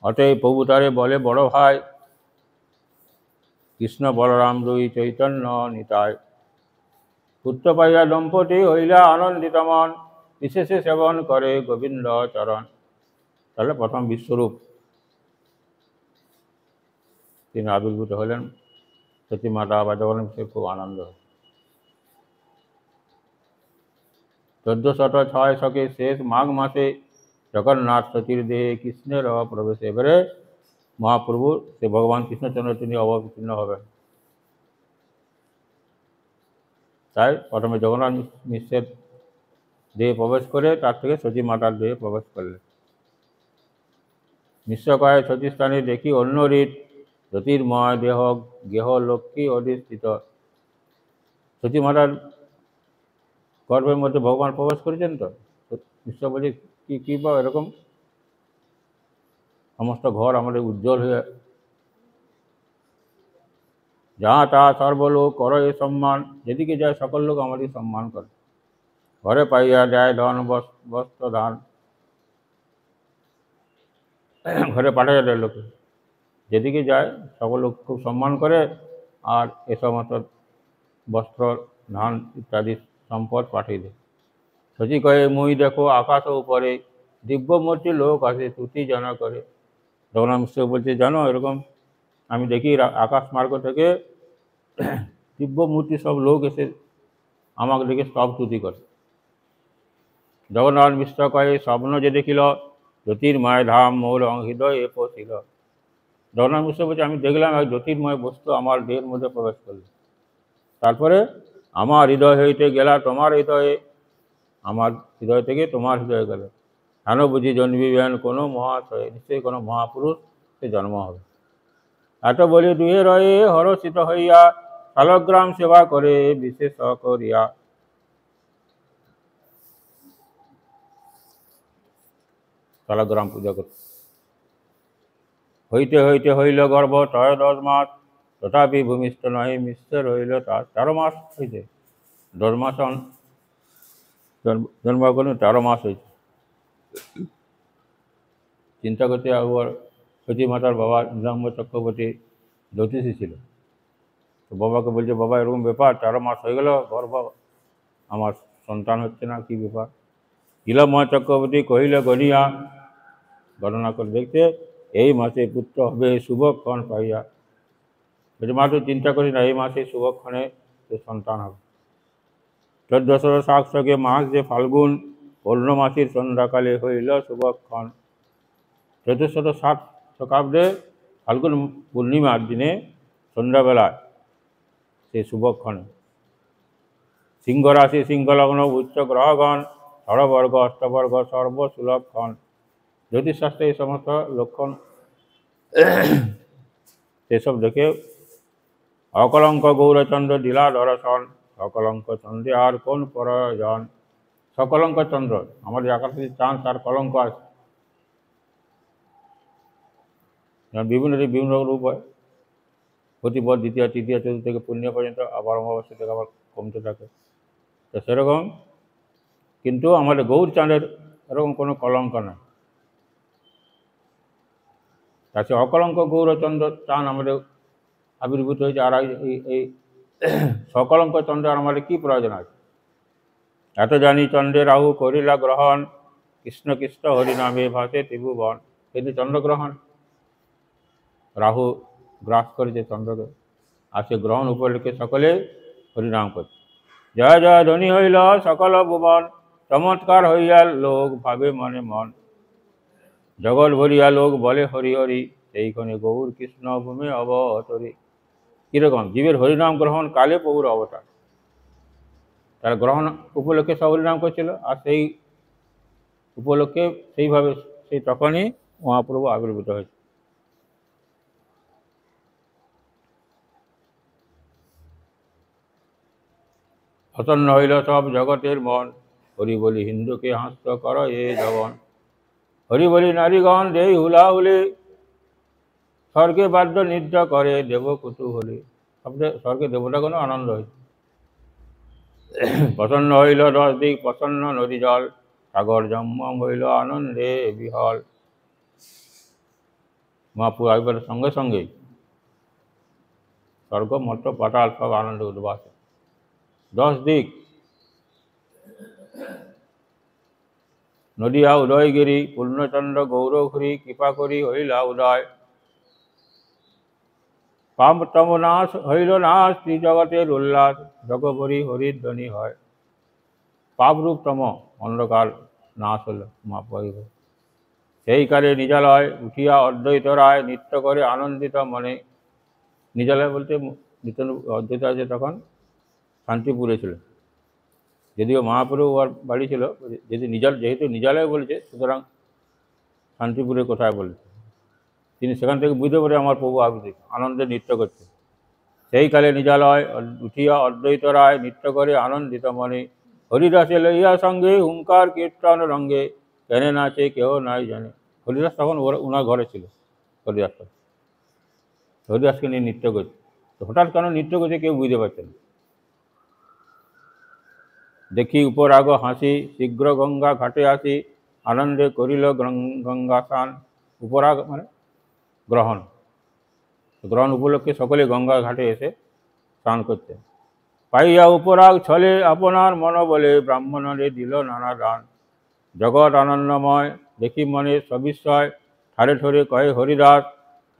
অতএব প্রভু তারে বলে বড় ভাই, কৃষ্ণ বলরাম দুই চৈতন্য নিতাই। পুত্র পাইয়া দম্পতি হইলা আনন্দিত মন, বিশেষে সেবন করে গোবিন্দ চরণ। তাহলে প্রথম বিশ্বরূপ তিনি আবির্ভূত হলেন, সতী মাতা বা জগন্নাথের খুব আনন্দ। 1406 শকে শেষ মাঘ মাসে জগন্নাথ সতীর দেহে কৃষ্ণের প্রবেশ। এবারে মহাপ্রভু সে ভগবান কৃষ্ণচন্দ্র তিনি অবতীর্ণ হবেন। তাই প্রথমে জগন্নাথ মিশ্রের দেহে প্রবেশ করে তার থেকে সতী মাতার দেহে প্রবেশ করলেন। মিশ্র কয়ে সতীস্থানে দেখি অন্য রীত, জ্যোতির্ময় দেহ গেহ লক্ষ্মী অধিষ্ঠিত। সতী মাতার গর্ভের মধ্যে ভগবান প্রবেশ করেছেন। তো মিশ্র বলছে কী বা এরকম, সমস্ত ঘর আমাদের উজ্জ্বল হয়ে, যাহা তাহা সর্বলোক কর এ সম্মান, যেদিকে যায় সকল লোক আমাদের সম্মান করে। ঘরে পাইয়া দেয় ধন বস্ত্র ধান, ঘরে পাঠাইয়া দেয় লোকে, যেদিকে যায় সকল লোক খুব সম্মান করে, আর এ সমস্ত বস্ত্র ধান ইত্যাদি সম্পদ পাঠিয়ে দেয়। সতী কয়ে মুই দেখো আকাশ উপরে, দিব্যমূর্তি লোক আসে তুতি জানা করে। জগন্নাথ মিশ্র বলছে, জানো এরকম আমি দেখি আকাশ মার্গ থেকে দিব্যমূর্তি সব লোক এসে আমাকে দেখে সব তুতি করে। জগন্নাথ মিশ্র কয়ে স্বপ্ন যে দেখিল, জ্যোতির্ময় ধাম মোর হৃদয়ে পৌঁছিল। জগন্নাথ মিশ্র বলছে, আমি দেখলাম এক জ্যোতির্ময় বস্তু আমার দেহের মধ্যে প্রবেশ করল। তারপরে আমার হৃদয় হইতে গেলা তোমার হৃদয়ে, আমার হৃদয় থেকে তোমার হৃদয়ে গেল। কেন বুঝি জন্মিবেন কোনো মহাশয়, নিশ্চয়ই কোনো মহাপুরুষ সে জন্ম হবে। এত বলি দুয়ে রয়ে হরষিত হইয়া, শালগ্রাম সেবা করে বিশেষ করিয়া। শালগ্রাম পূজা করতে হইতে হইতে হইল গর্ভ 10 মাস, তথাপি ভূমিষ্ঠ নহে, মিশ্র রইল তার 13 মাস হইতে। 10 মাস জন্ম করুন, 13 মাস হয়েছে। চিন্তা করতে আবার সতী মাতার বাবা নীলাম্ব চক্রবর্তী জ্যোতিষী ছিল। তো বাবাকে বলছে, বাবা এরকম ব্যাপার, 13 মাস হয়ে গেল গর্ভ, আমার সন্তান হচ্ছে না, কি ব্যাপার? নীলাম্ব চক্রবর্তী কহিল গণিয়া, গণনা করে দেখতে এই মাসে পুত্র হবে, শুভক্ষণ পাইয়া। বলছে মা তুই চিন্তা করি না, এই মাসে শুভক্ষণে তোর সন্তান হবে। 1460 মাস যে ফাল্গুন, পূর্ণমাসীর সন্ধ্যাকালে হইল শুভক্ষণ। 1460 শকাব্দে ফাল্গুন পূর্ণিমার দিনে সন্ধ্যাবেলায় সেই শুভক্ষণে সিংহ রাশি, সিংহলগ্ন, উচ্চ গ্রহগণ, ষড়বর্গ, অষ্টবর্গ, সর্বসুলভক্ষণ। জ্যোতিষশাস্ত্রে এই সমস্ত লক্ষণ সেসব দেখে অকলঙ্ক গৌরচন্দ্র দিলা দর্শন, সকলঙ্ক চন্দ্রে আর কোন প্রয়োজন। সকলঙ্ক চন্দ্র, আমাদের আকাশে চাঁদ তার কলঙ্ক আছে, বিভিন্ন রূপ হয়। প্রতিপদ, দ্বিতীয়, তৃতীয়, চতুর্থ থেকে পুণ্য পর্যন্ত, আবার অমাবস্যা থেকে আবার কমতে থাকে। তো সেরকম কিন্তু আমাদের গৌর চাঁদের এরকম কোনো কলঙ্ক নেই। তাছে অকলঙ্ক গৌরচন্দ্র চাঁদ আমাদের আবির্ভূত হয়েছে। আর এই সকলঙ্ক চন্দ্র আমাদের কী প্রয়োজন আছে? এত জানি চন্দ্রে রাহু করিলা গ্রহণ, কৃষ্ণ কৃষ্ণ হরিনামে ভাসে ত্রিভুবন। কিন্তু চন্দ্রগ্রহণ, রাহু গ্রাস করেছে চন্দ্রকে, আর সে গ্রহণ উপলক্ষে সকলে হরিনাম করছে। জয় জয় ধ্বনি হইল সকল ভুবন, চমৎকার হইয়া লোক ভাবে মনে মন। জগৎ ভরিয়া লোক বলে হরি হরি, সেইখানে গৌর কৃষ্ণ ভূমে অবতরী। কীরকম? জীবের হরিনাম গ্রহণ কালে প্রভুর অবতার, তার গ্রহণ উপলক্ষে সব হরিনাম করছিল, আর সেই উপলক্ষে সেইভাবে সেই তখনই মহাপ্রভু আবির্ভূত হয়েছে। প্রসন্ন হইল সব জগতের মন, হরি বলি হিন্দুকে হাস্য কর এ জগন। হরি বলি নারীগণ দেই হুলাহুলি, স্বর্গে বাদ্য নৃত্য করে দেব কুতূহলী। স্বর্গে দেবতাগণ আনন্দ হয়েছে। প্রসন্ন হইল 10 দিক, প্রসন্ন নদী জল, সাগর জম্মম হইল আনন্দে বিহল। মহাপুর আবির্ভাবের সঙ্গে সঙ্গেই স্বর্গ, মর্ত, পাতাল সব আনন্দ উদ্বাস। 10 দিক, নদিয়া উদয়গিরি, পূর্ণচন্দ্র গৌরঘুরি, কৃপা করি হইলা উদয়। পাপতম নাশ হইল নাশ, শ্রীজগতের উল্লাস, জগভরি হরিধ্বনি হয়। পাপরূপতম অন্ধকার নাশ হল মহাপ্রভু। সেই কালে নিজালয় উঠিয়া অদ্বৈত রায়, নৃত্য করে আনন্দিত মনে। নিজালয় বলতে অদ্বৈত আছে তখন শান্তিপুরে ছিল, যদিও মহাপ্রভু আর বাড়ি ছিল, যেহেতু নিজালয় বলেছে সুতরাং শান্তিপুরে কোথায় বলেছে। তিনি সেখান থেকে বুঝতে পারে আমার প্রভু আবির্ভূত, আনন্দে নৃত্য করছে। সেই কালে নিজালয় উঠিয়া অদ্বৈত রায়, নৃত্য করে আনন্দিত মনে। হরিদাসে লইয়া সঙ্গে, হুঙ্কার কীর্তন রঙ্গে, কেনে নাচে কেউ নাই জানে। হরিদাস তখন ওনার ঘরে ছিল। হরিদাসকে নিয়ে নৃত্য করছে, তো হঠাৎ কেন নৃত্য করছে কেউ বুঝতে পারছে না। দেখি উপর আগ হাসি, শীঘ্র গঙ্গা ঘাটে আসি, আনন্দে করিল গঙ্গা স্নান। উপরাগ মানে গ্রহণ, গ্রহণ উপলক্ষে সকলে গঙ্গা ঘাটে এসে স্নান করতে। পাইয়া উপরাগ ছলে আপনার মন বলে, ব্রাহ্মণরে দিল নানা দান। জগৎ আনন্দময় দেখি মনে সবিস্ময়, ঠারে ঠরে কয়ে হরিদাস,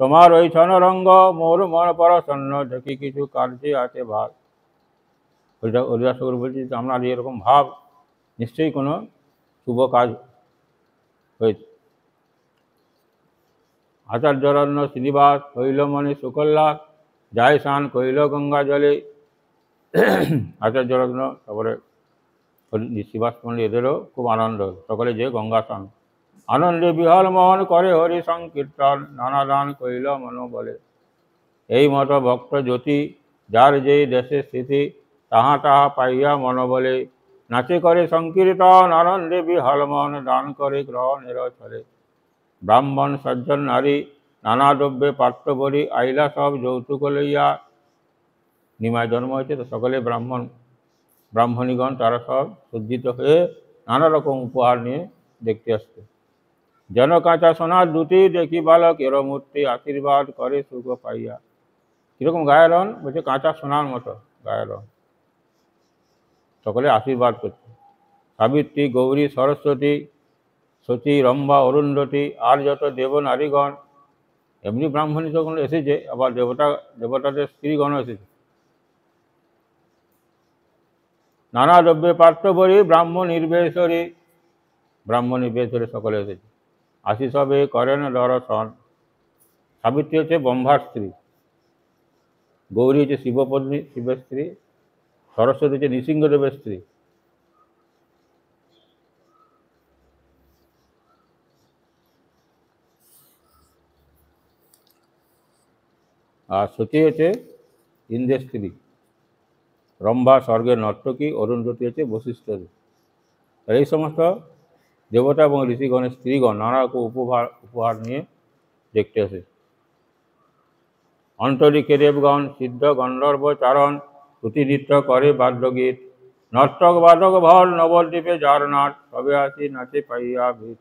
তোমার ওই ছনরঙ্গ মোর মন পরসন্ন, দেখি কিছু কার্যে আছে ভাগ। হরিদাস ঠাকুর বলছি আপনার এরকম ভাব, নিশ্চয়ই কোনো শুভ কাজ হয়েছে। আচার্যরণ্য শ্রীনিবাস হইল মনে সুকল্লাস, যায় স্নান কইল গঙ্গা জলে। আচার্য রত্ন, তারপরে শ্রীবাস পণ্ডিত, এদেরও খুব আনন্দ হল। সকলে যে গঙ্গা স্নান, আনন্দে বিহল মন করে হরি সংকীর্তন, নানা দান কইল মন বলে। এই মতো ভক্ত জ্যোতি, যার যেই দেশে স্থিতি, তাহা তাহা পাইয়া মন বলে। নাচে করে সংকীর্তন, আনন্দে বিহল মন, দান করে গ্রহণের ছলে। ব্রাহ্মণ সজ্জন নারী, নানা দ্রব্যে পাত্র বলি, আইলা সব যৌতুক লইয়া। নিমায় জন্ম হয়েছে তো সকলে ব্রাহ্মণীগণ, তারা সব সজ্জিত হয়ে নানা রকম উপহার নিয়ে দেখতে আসছে। যেন কাঁচা সোনার দুটি, দেখি বালক এর মূর্তি, আশীর্বাদ করে সুখ পাইয়া। কিরকম গায়ের রং? বলছে কাঁচা সোনার মতো গায়ের রং। সকলে আশীর্বাদ করছে। সাবিত্রী, গৌরী, সরস্বতী, সতী, রম্ভা, অরুন্ধতী, আর যত দেব নারীগণ, এমনি ব্রাহ্মণী তখন এসেছে, আবার দেবতাদের স্ত্রীগণও এসেছে। নানা দ্রব্যে পার্থবরী, ব্রাহ্মণ নির্বেশরী, ব্রাহ্মণ নির্বেশরে সকলে এসেছে। আসি সবে করেন দর্শন। সাবিত্রী হচ্ছে ব্রহ্মার স্ত্রী, গৌরী হচ্ছে শিবপত্নী, শিবের স্ত্রী, সরস্বতী হচ্ছে নৃসিংহদেবের স্ত্রী। আর সতী হচ্ছে ইন্দ্রের স্ত্রী, রম্ভা স্বর্গের নর্তকী, অরুন্ধতী হচ্ছে বশিষ্ঠের। এই সমস্ত দেবতা এবং ঋষিগণের স্ত্রীগণ নানা রকম উপহার নিয়ে দেখতে আসে। অন্তরিকে দেবগণ, সিদ্ধ গন্ধর্ব চারণ, শ্রুতি নৃত্য করে বাদ্যগীত। নর্তক বাদক ভর, নবদ্বীপে যার নাট, সবে আসি নাচে পাইয়া ভিত।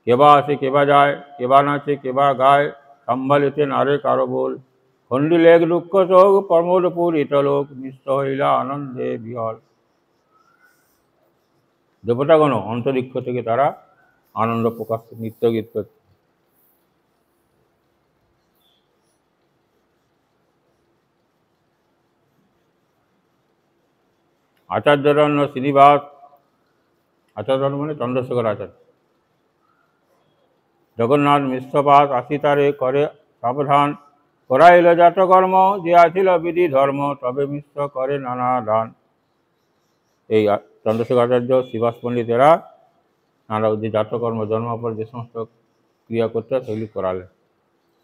কেবা আসে কেবা যায়, কেবা নাচে কেবা গায়, সম্ভালিতে নারে কারো বল। খণ্ডিলেক দুঃখ শোক, প্রমোদপুর ইতলোক, মিশ্র হইলা আনন্দে বিহল। দেবতাগণ অন্তরিক্ষ থেকে তারা আনন্দ প্রকাশ নৃত্য গীত করছে। আচার্যরণ্য শ্রীনিবাস, আচার্য মানে চন্দ্রশেখর আচার্য, জগন্নাথ মিশ্রপাত আসিতারে করে সাবধান, করাইল জাতকর্ম, যে আছিল বিধি ধর্ম, তবে মিশ্র করে নানা দান। এই চন্দ্রশেখর আচার্য, শ্রীবাস পণ্ডিত, এরা নানা যে জাতকর্ম, জন্মার পর যে সমস্ত ক্রিয়া করতে সেগুলি করালেন।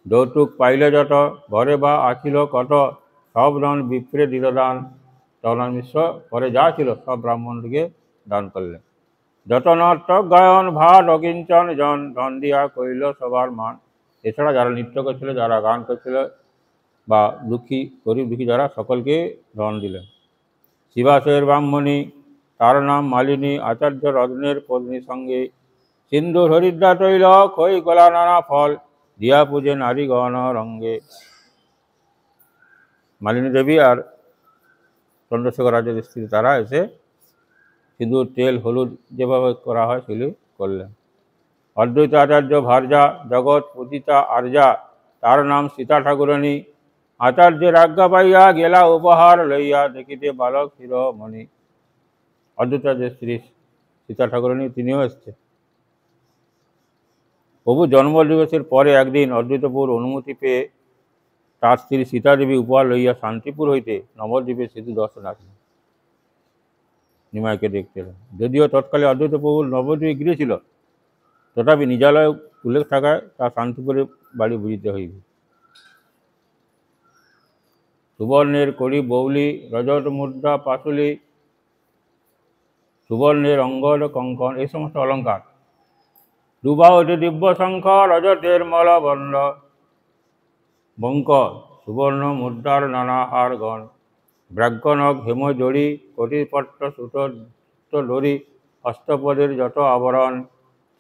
যৌতুক পাইলে যত, ঘরে বা আছিল কত, সব দান বিপ্রে দিল দান। জগন্নাথ মিশ্র পরে যা ছিল সব ব্রাহ্মণকে দান করলেন। যত নর্তক গায়ন ভাট অকিঞ্চন জন, ধন দিয়া কইল সবার মান। এছাড়া যারা নৃত্য করছিল, যারা গান করছিল, বা দুঃখী গরিব দুঃখী যারা, সকলকে ধন দিলেন। শিবাসের ব্রাহ্মণী, তার নাম মালিনী, আচার্য রত্নের পত্নী সঙ্গে। সিন্দুর হরিদ্রা তৈল, খই গোলা নানা ফল, দিয়া পূজে নারীগণ রঙ্গে। মালিনী দেবী আর চন্দ্রশেখর আচার্যের স্ত্রী তারা এসে সিঁদুর, তেল, হলুদ যেভাবে করা হয় সেগুলি করলেন। অদ্বৈত আচার্য ভার্যা, জগৎ পতিতা আর্যা, তার নাম সীতা ঠাকুরানী। আচার্যের আজ্ঞা পাইয়া গেলা উপহার লইয়া, দেখিতে বালক শিরোমণি। অদ্বৈতাচার্যের স্ত্রী সীতা ঠাকুরানী, তিনিও এসছে। প্রভু জন্মদিবসের পরে একদিন অদ্বৈতপুর অনুমতি পেয়ে তার স্ত্রী সীতা দেবী উপহার লইয়া শান্তিপুর হইতে নবদ্বীপে সেতু দর্শন আসলেন, নিমাইকে দেখতে এলেন। যদিও তৎকালে অদ্বৈত প্রভু নবদ্বীপে গিয়েছিল, তথাপি নিজালয় উল্লেখ থাকায় তার শান্তিপুরে বাড়ি বুঝিতে হইবে। সুবর্ণের কড়ি বৌলি, রজত মুদ্রা পাশুলি, সুবর্ণের অঙ্গদ কঙ্কন, এই সমস্ত অলঙ্কার। দুবাহুতে দিব্য শঙ্খ, রজতের মলবন্ধ বঙ্ক, সুবর্ণ মুদ্রার নানা হারগণ। ব্রাহ্মণক হেমজড়ি, কটিপট্ট সুত ডরি, হস্তপদের যত আবরণ।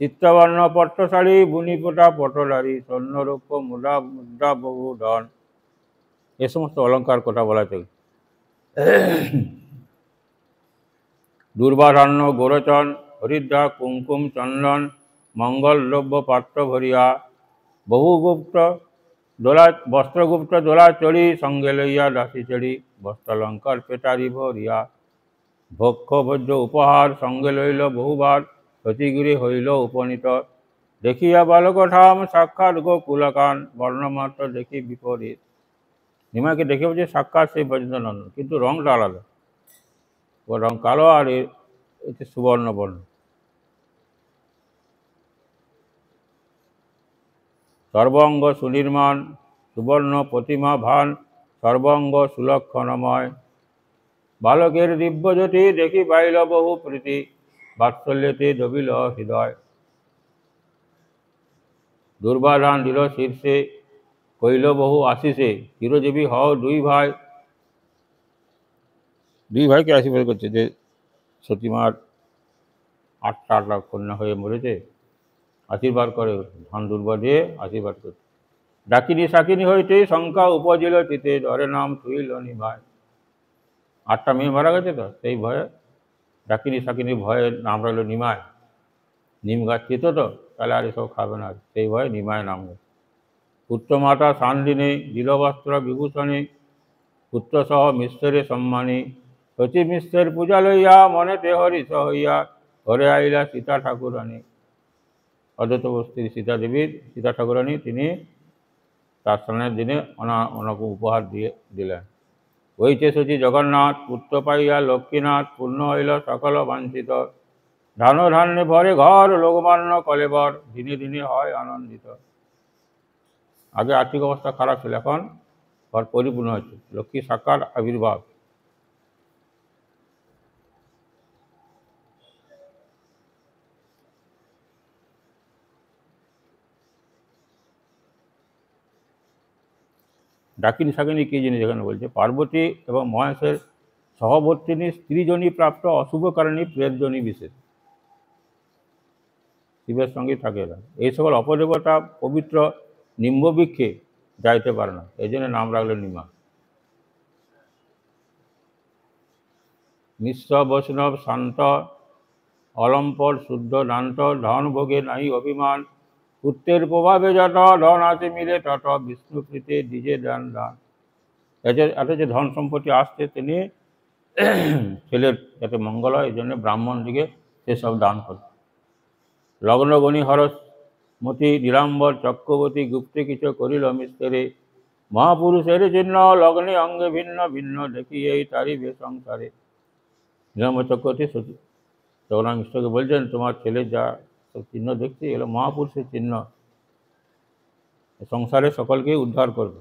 চিত্তবর্ণ পট্টশাড়ি, বুনিপোটা পটলারি, স্বর্ণরূপ মুদ্রা বহু ধন। এ সমস্ত অলঙ্কার কথা বলা চাই। দুর্বাধান্য গোরচন, হরিদ্রা কুমকুম চন্দন, মঙ্গল দ্রব্য পাত্র ভরিয়া। বহুগুপ্ত দোলা বস্ত্রগুপ্ত দোলা চড়ি, সঙ্গে লইয়া দাসী চড়ি, বস্ত্রালঙ্কার পেটারি ভরিয়া। ভক্ষ ভোজ্য উপহার, সঙ্গে লইল বহুবার, সতীগিরি হইল উপনীত। দেখিয়া বালক ধাম, সাক্ষাৎ গোকুলকান, বর্ণমাত্র দেখি বিপরীত। নিমাইকে দেখে বলছে সাক্ষাৎ সেই ব্রজেন্দ্র নন্দন, কিন্তু রঙটা আলাদা, ওর রং কালো আর এতে সুবর্ণ বর্ণ। সর্বাঙ্গ সুনির্মাণ সুবর্ণ প্রতিমা ভান, সর্বাঙ্গ সুলক্ষণময়। বালকের দিব্যজ্যোতি দেখি পাইল বহু প্রীতি, বাৎসল্যতে দবিল হৃদয়। দুর্বাধান দিল শীর্ষে, কইল বহু আশিসে, চিরজীবী হও দুই ভাই। দুই ভাইকে আশীর্বাদ করছে যে সতীমার আটটা কন্যা হয়ে মরেছে, আশীর্বাদ করে, ধান দুর্বা দিয়ে আশীর্বাদ করছে। ডাকিনী শাকিনী হইতে শঙ্কা উপজিল চিতে, ধরে নাম তুইল নিমাই। 8টা মেয়ে মারা গেছে তো, সেই ভয়ে ডাকিনী শাকিনীর ভয়ে নাম রাখলো নিমাই। নিম গাছ চিত তো, তাহলে আর এসব খাবে না, সেই ভয়ে নিমাই নাম গেছে। পুত্রমাতা সান্দিনী দিলবস্ত্র বিভূষণী, পুত্রসহ মিশ্রে সম্মানী। সতী মিশ্রের পূজা লইয়া মনেতে হরিষ হইয়া, ঘরে আইলা সীতা ঠাকুরানী। অদ্বৈত স্ত্রী সীতা দেবীর সীতা ঠাকুরানী, তিনি তার স্নানের দিনে ওনাকে উপহার দিলেন। হইতে সচি জগন্নাথ, পুত্র পাইয়া লক্ষ্মীনাথ, পূর্ণ হইল সকল বাঞ্ছিত। ধান ধান্যে ভরে ঘর, লোকমান্য কলেবর, দিনে দিনে হয় আনন্দিত। আগে আর্থিক অবস্থা খারাপ ছিল, এখন ঘর পরিপূর্ণ হচ্ছে, লক্ষ্মী সাক্ষাৎ আবির্ভাব। ডাকিনী শাকিনী কী জিনিস এখানে বলছে, পার্বতী এবং মহেশের সহবর্তিনী স্ত্রীজনী প্রাপ্ত অশুভ কারণী প্রেতজনী বিশেষ, শিবের সঙ্গে থাকে এরা। এই সকল অপদেবতা পবিত্র নিম্ববৃক্ষে যাইতে পারে না, এই জন্য নাম রাখলেন নিমা। মিশ্র বৈষ্ণব শান্ত অলম্পট শুদ্ধ দান্ত, ধন ভোগে নাই অভিমান। পুত্রের প্রভাবে যত ধন আছে মিলে তত, বিষ্ণুপ্রীতি দিজে দান দান। এত যে ধন সম্পত্তি আসছে, তিনি ছেলের যাতে মঙ্গল হয় এই জন্য ব্রাহ্মণ দিকে সেসব দান করে। লগ্নগণী হরসমতি নীলাম্বর চক্রবর্তী, গুপ্তে কিছু করিল মিস্ত্রে। মহাপুরুষের চিহ্ন লগ্নে অঙ্গে ভিন্ন ভিন্ন, দেখি এই তারই সংসারে। নীলাম্বর চক্রবর্তী জগন্নাথ মিশ্রকে বলছেন, তোমার ছেলের যা সব চিহ্ন দেখছি, এগুলো মহাপুরুষের চিহ্ন, সংসারে সকলকে উদ্ধার করবে।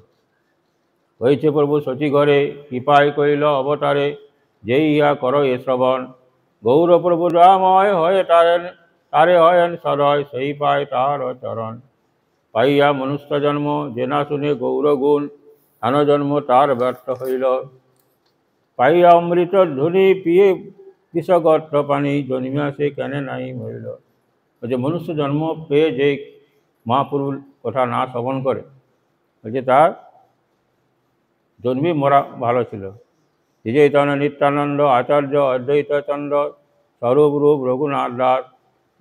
হয়েছে প্রভু শচী ঘরে, কৃপায় কইল অবতারে, যেই ইয়া করো এ শ্রবণ। গৌরপ্রভু রাময় হয়ে তারে হয়েন সদয়, সেই পায় তাহার চরণ। পাইয়া মনুষ্য জন্ম, যে না শুনে গৌরগুণ, হেন জন্ম তার ব্যর্থ হইল। পাইয়া অমৃত ধ্বনি, পিয়ে বিষগর্ত পানি, জন্মিয়া সে কেন নাই মরিল। যে মনুষ্য জন্ম পেয়ে যে মহাপুরুষ কথা না শ্রবণ করে, বলছে তার জন্মই মরা ভালো ছিল। বিজয়তন নিত্যানন্দ আচার্য অদ্বৈত চন্দ্র, স্বরূপ রূপ রঘুনাথ দাস।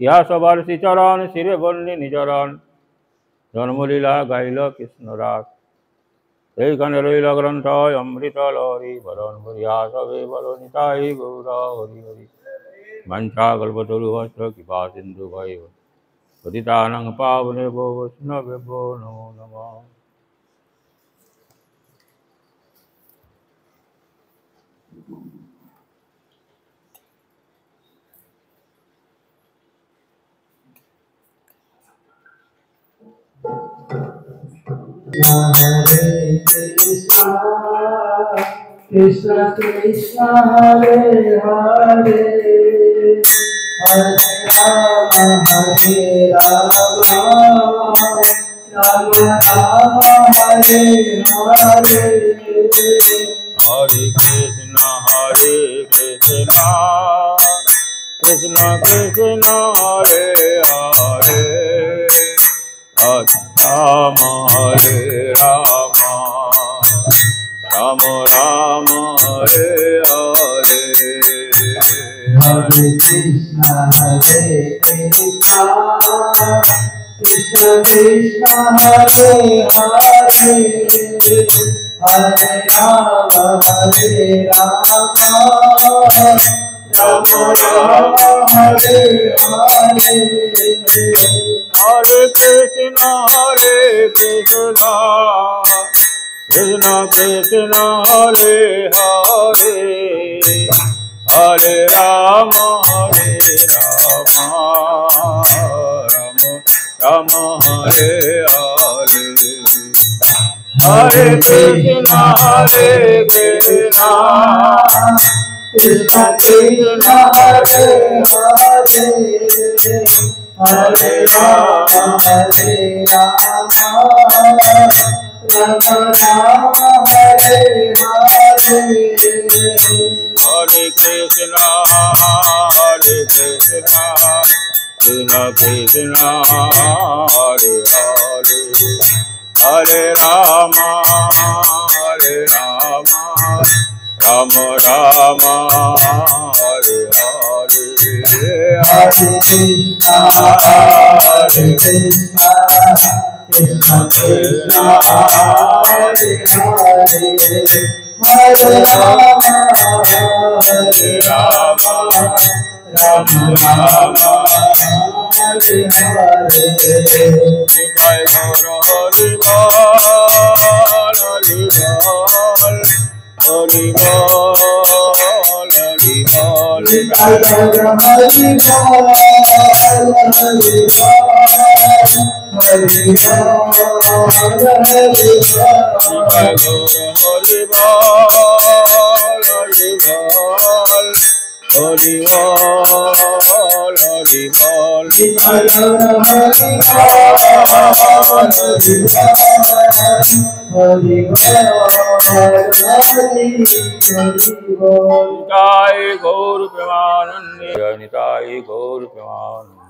ইহা সবার শ্রীচরণ, শিরে বন্যী নিজরণ, জন্মলীলা গাইল কৃষ্ণরাস। এইখানে রইল গ্রন্থ অমৃত লহরী, বরণ ভরিয়া সবে বল নিতাই গৌর হরি হরি। বাঞ্ছা কল্পতরু হস্ত কৃপা সিন্ধু ভয়, পতিতানাং পাবনেভ্যো বৈষ্ণবেভ্যো নমো নমঃ। Hare Krishna, Krishna Krishna, Hare Hare, Hare Rama, Hare Rama, Rama Rama, Hare Hare. Hare Krishna, Krishna Krishna, Hare Hare, Hare Rama, Hare Rama, Rama Rama, Hare Hare. Hare Krishna, Krishna Krishna, Hare Hare, Hare Rama, Hare Rama, Rama Rama, Hare Hare. Hare Krishna, Krishna Krishna Hare Hare Hare Ram Ram Ram Hare Hare Hare Krishna Krishna Krishna Hare Hare Hare Ram Ram Ram Hare Hare Hare Krishna Krishna Krishna Hare Hare Hare Ram Ram Ram Hare Hare Hare Krishna Krishna Krishna Hare Hare Hare Ram Ram Ram Hare Hare जय गौर हरि बोल हरि बोल हरि बोल हरि बोल हरि जय गौर हरि बोल हरि बोल हरि बोल हरि बोल निताय गौर प्रेमानंद निताय गौर प्रेमानंद।